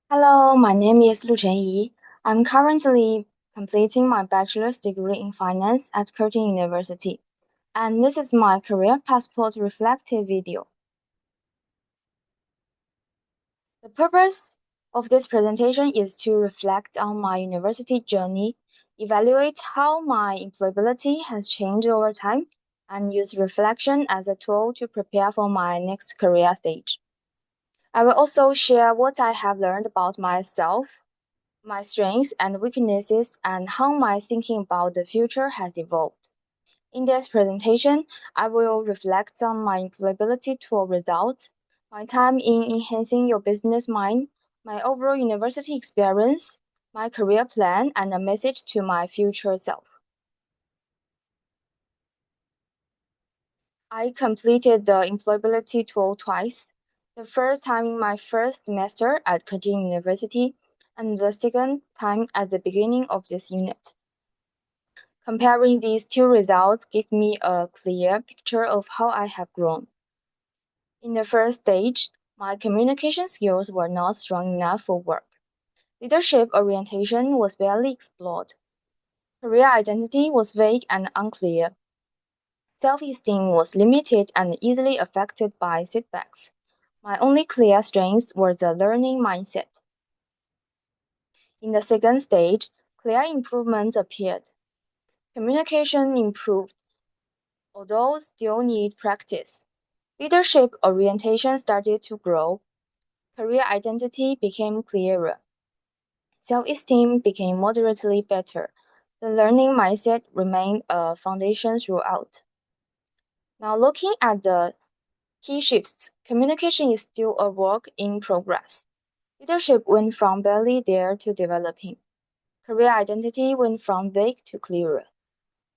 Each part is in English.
Hello, my name is Lu Chenyi. I'm currently completing my bachelor's degree in finance at Curtin University, and this is my career passport reflective video. The purpose of this presentation is to reflect on my university journey, evaluate how my employability has changed over time, and use reflection as a tool to prepare for my next career stage. I will also share what I have learned about myself, my strengths and weaknesses, and how my thinking about the future has evolved. In this presentation, I will reflect on my employability tool results, my time in enhancing your business mind, my overall university experience, my career plan, and a message to my future self. I completed the employability tool twice. The first time in my first semester at Curtin University, and the second time at the beginning of this unit. Comparing these two results gave me a clear picture of how I have grown. In the first stage, my communication skills were not strong enough for work. Leadership orientation was barely explored. Career identity was vague and unclear. Self-esteem was limited and easily affected by setbacks. My only clear strength was the learning mindset. In the second stage, clear improvements appeared. Communication improved, although still need practice. Leadership orientation started to grow. Career identity became clearer. Self-esteem became moderately better. The learning mindset remained a foundation throughout. Now, looking at the key shifts, communication is still a work in progress. Leadership went from barely there to developing. Career identity went from vague to clearer.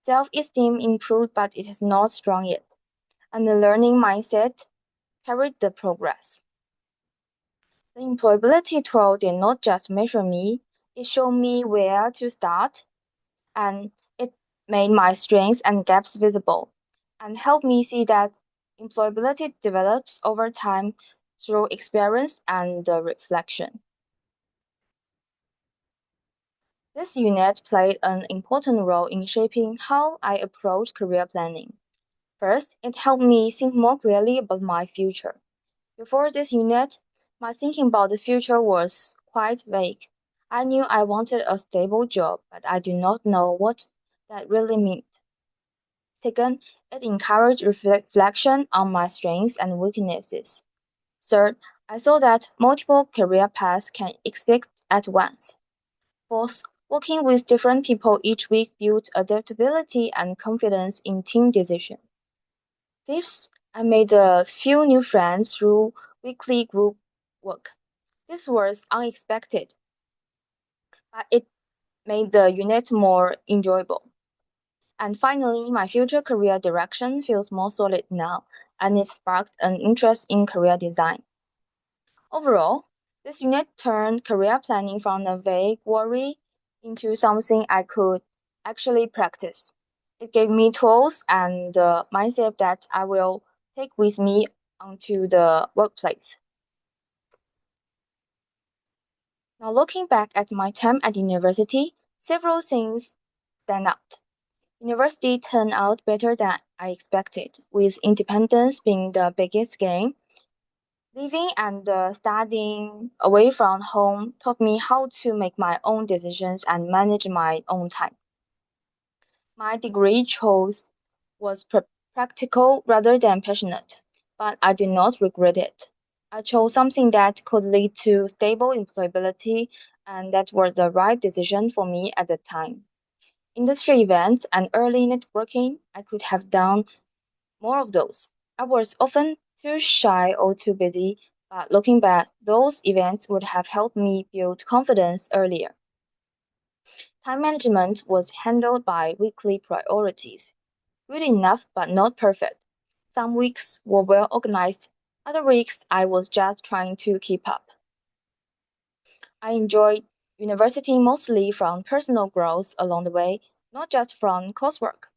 Self-esteem improved, but it is not strong yet. And the learning mindset carried the progress. The employability tool did not just measure me, it showed me where to start, and it made my strengths and gaps visible, and helped me see that employability develops over time through experience and reflection. This unit played an important role in shaping how I approach career planning. First, it helped me think more clearly about my future. Before this unit, my thinking about the future was quite vague. I knew I wanted a stable job, but I did not know what that really meant. Second, it encouraged reflection on my strengths and weaknesses. Third, I saw that multiple career paths can exist at once. Fourth, working with different people each week built adaptability and confidence in team decisions. Fifth, I made a few new friends through weekly group work. This was unexpected, but it made the unit more enjoyable. And finally, my future career direction feels more solid now, and it sparked an interest in career design. Overall, this unit turned career planning from a vague worry into something I could actually practice. It gave me tools and the mindset that I will take with me onto the workplace. Now, looking back at my time at university, several things stand out. University turned out better than I expected, with independence being the biggest gain. Living and studying away from home taught me how to make my own decisions and manage my own time. My degree choice was practical rather than passionate, but I do not regret it. I chose something that could lead to stable employability, and that was the right decision for me at the time. Industry events and early networking, I could have done more of those. I was often too shy or too busy, but looking back, those events would have helped me build confidence earlier. Time management was handled by weekly priorities. Good enough, but not perfect. Some weeks were well organized, other weeks I was just trying to keep up. I enjoyed university mostly from personal growth along the way, not just from coursework.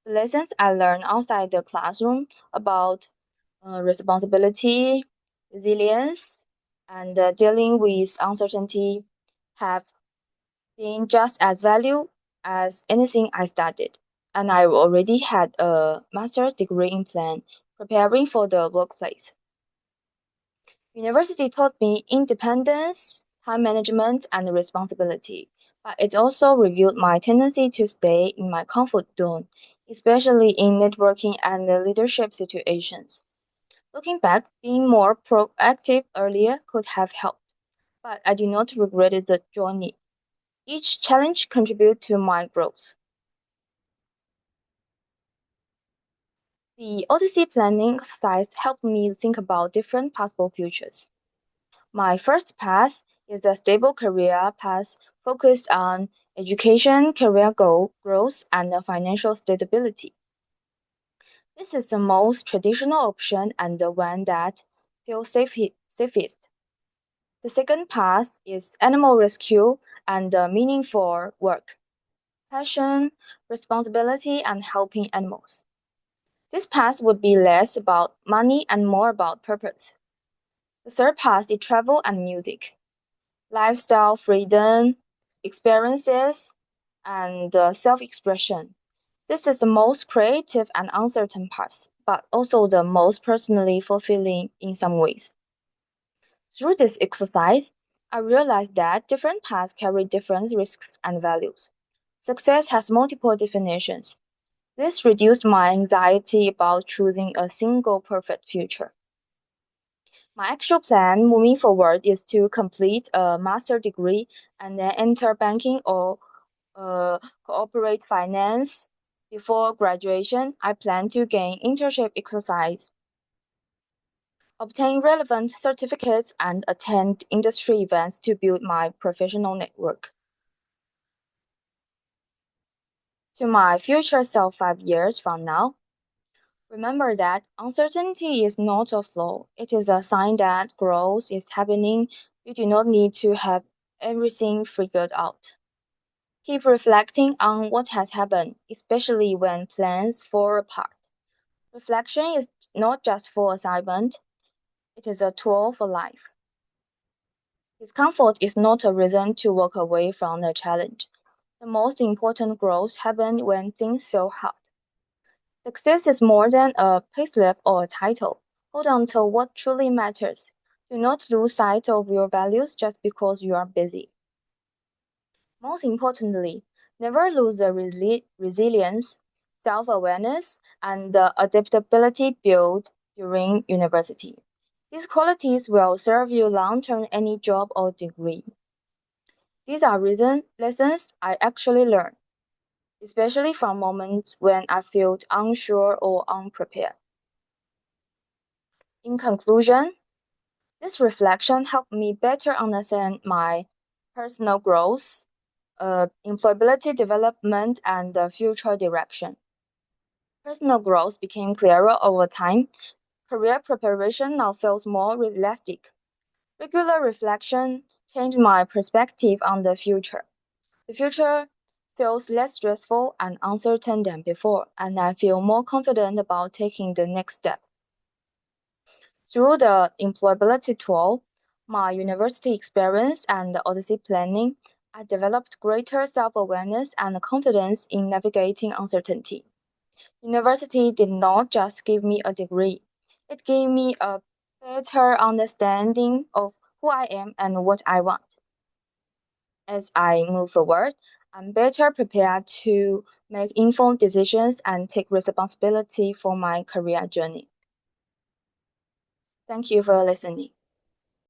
The lessons I learned outside the classroom about responsibility, resilience, and dealing with uncertainty have been just as valuable as anything I studied. And I already had a master's degree in plan, preparing for the workplace. University taught me independence, time management, and responsibility, but it also revealed my tendency to stay in my comfort zone, especially in networking and leadership situations. Looking back, being more proactive earlier could have helped, but I do not regret the journey. Each challenge contributed to my growth. The Odyssey planning exercise helped me think about different possible futures. My first path is a stable career path focused on education, career goal, growth, and financial stability. This is the most traditional option and the one that feels safest. The second path is animal rescue and meaningful work, passion, responsibility, and helping animals. This path would be less about money and more about purpose. The third path is travel and music, lifestyle freedom, experiences, and self expression. This is the most creative and uncertain path, but also the most personally fulfilling in some ways. Through this exercise, I realized that different paths carry different risks and values. Success has multiple definitions. This reduced my anxiety about choosing a single perfect future. My actual plan moving forward is to complete a master degree and then enter banking or corporate finance. Before graduation, I plan to gain internship exercise, obtain relevant certificates, and attend industry events to build my professional network. To my future self 5 years from now, remember that uncertainty is not a flaw. It is a sign that growth is happening. You do not need to have everything figured out. Keep reflecting on what has happened, especially when plans fall apart. Reflection is not just for assignment, it is a tool for life. Discomfort is not a reason to walk away from a challenge. The most important growth happens when things feel hard. Success is more than a payslip or a title. Hold on to what truly matters. Do not lose sight of your values just because you are busy. Most importantly, never lose the resilience, self awareness, and the adaptability built during university. These qualities will serve you long term any job or degree. These are lessons I actually learned, especially from moments when I felt unsure or unprepared. In conclusion, this reflection helped me better understand my personal growth, employability development, and future direction. Personal growth became clearer over time. Career preparation now feels more realistic. Regular reflection changed my perspective on the future. The future feels less stressful and uncertain than before, and I feel more confident about taking the next step. Through the employability tool, my university experience, and the Odyssey planning, I developed greater self awareness and confidence in navigating uncertainty. University did not just give me a degree, it gave me a better understanding of who I am and what I want. As I move forward, I'm better prepared to make informed decisions and take responsibility for my career journey. Thank you for listening.